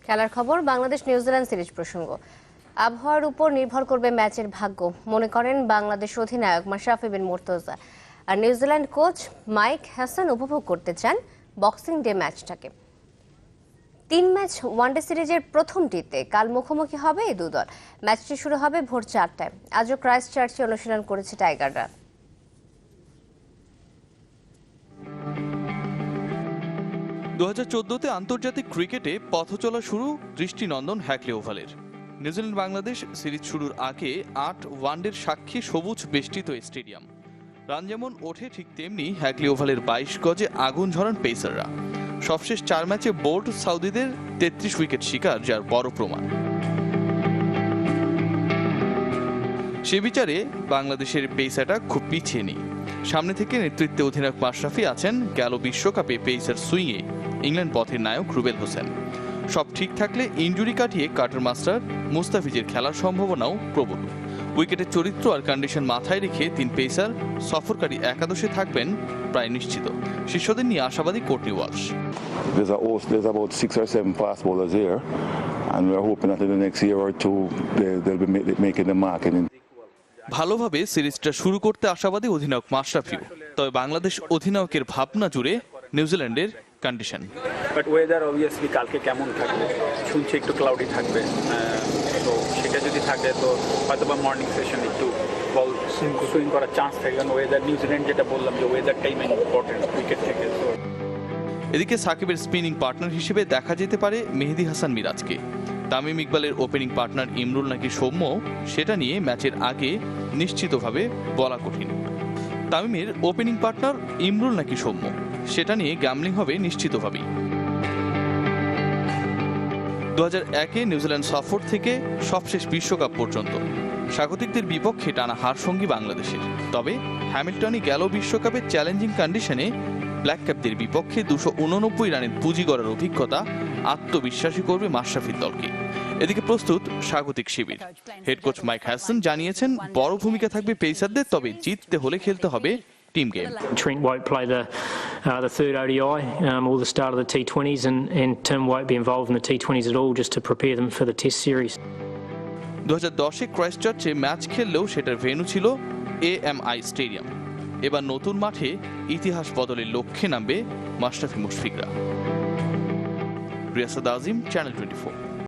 খেলার খবর, Bangladesh New Zealand series প্রসঙ্গ। আবহাওয়ার উপর নির্ভর করবে ম্যাচের ভাগ্য, মনে করেন বাংলাদেশ অধিনায়ক মাশরাফি বিন মুর্তজা। আর নিউজিল্যান্ড কোচ মাইক হ্যাসন উপভোগ করতে চান বক্সিং ডে ম্যাচটাকে। 3 ম্যাচ ওয়ানডে সিরিজের প্রথমটিতে কাল মুখোমুখি হবে এই দুদল। ম্যাচটি শুরু হবে ভোর 4টায়। আজও ক্রাইস্ট চার্চে অনুশীলন করেছে টাইগাররা। 2014-তে আন্তর্জাতিক ক্রিকেটে পথচলা শুরু দৃষ্টিনন্দন হ্যাকলি ওভালের। নিউজিল্যান্ড বাংলাদেশ সিরিজ শুরুর আগে 8 ওয়ানডের সাক্ষী সবুজ বেষ্টিত স্টেডিয়াম। রান যেমন ওঠে ঠিক তেমনি হ্যাকলি ওভালের 22 গজে আগুন ঝরান পেসাররা। সবশেষ 4 ম্যাচে বোল্ট সাউদিদের 33 উইকেট শিকার, যার বড় প্রমাণ। সে বিচারে বাংলাদেশের পেস অ্যাটাক খুব পিছিয়ে নেই। সামনে থেকে নেতৃত্বে অধিনায়ক মাশরাফি আছেন। গেল বিশ্বকাপে পেসার সুইংয়ে ইংল্যান্ড পথের নায়ক রুবেল হোসেন। সব ঠিক থাকলে ইনজুরি কাটিয়ে কাটার মাস্টার মুস্তাফিজের খেলার সম্ভাবনাও প্রবল। উইকেটের চরিত্র আর কন্ডিশন মাথায় রেখে 3 পেসার সফরকারী একাদশে থাকবেন প্রায় নিশ্চিত। শিষ্যদের নিয়ে আশাবাদী Courtney Walsh. There's about 6 or 7 fast bowlers here, and we're hoping that in the next year or two they'll be making the mark. ভালোভাবে সিরিজটা শুরু করতে আশাবাদী অধিনায়ক মাশরাফিও। তবে বাংলাদেশ অধিনায়কের ভাবনা জুড়ে নিউজিল্যান্ডের কন্ডিশন। বাট ওয়েদার অবভিয়াসলি কালকে কেমন থাকবে শুনছি, একটু ক্লাউডি থাকবে। তো সেটা যদি থাকে তো হয়তো বা মর্নিং সেশন একটু বল সুইং করার চান্স থাকে, কারণ ওয়েদার নিউজিল্যান্ড যেটা বললাম যে ওয়েদারটাই মেইন ইম্পর্টেন্ট উইকেট থেকে। এদিকে সাকিবের স্পিনিং পার্টনার হিসেবে দেখা যেতে পারে মেহেদী হাসান মিরাজকে। তামিম ইকবালের ওপেনিং পার্টনার ইমরুল নাকি সৌম্য, সেটা নিয়ে ম্যাচের আগে নিশ্চিতভাবে বলা কঠিন। তামিমের ওপেনিং পার্টনার ইমরুল নাকি সৌম্য, সেটা নিয়ে গ্যামলিং হবে নিশ্চিতভাবেই। 2001-এ নিউজিল্যান্ড সফর থেকে সবশেষ বিশ্বকাপ পর্যন্ত স্বাগতিকদের বিপক্ষে টানা হার সঙ্গী বাংলাদেশের। তবে হ্যামিল্টনে গেল বিশ্বকাপের চ্যালেঞ্জিং কন্ডিশনে ব্ল্যাক ক্যাপদের বিপক্ষে 289 রানের পুঁজি গড়ার অভিজ্ঞতা আত্মবিশ্বাসী করবে মাশরাফির দলকে। এদিকে প্রস্তুত স্বাগতিক শিবির। হেড কোচ মাইক হ্যাসন জানিয়েছেন বড় ভূমিকা থাকবে পেসারদের, তবে জিততে হলে খেলতে হবে team game. Trent won't play the third ODI or the start of the T20s, and Tim won't be involved in the T20s at all, just to prepare them for the Test series. 2010-এ ক্রাইস্ট চার্চে match খেললেও সেটার venue ছিল AMI stadium. এবার নতুন মাঠে ইতিহাস বদলের লক্ষ্যে নামবে মাশরাফি মুশফিকরা। রিয়াসাদ আজিম, চ্যানেল 24।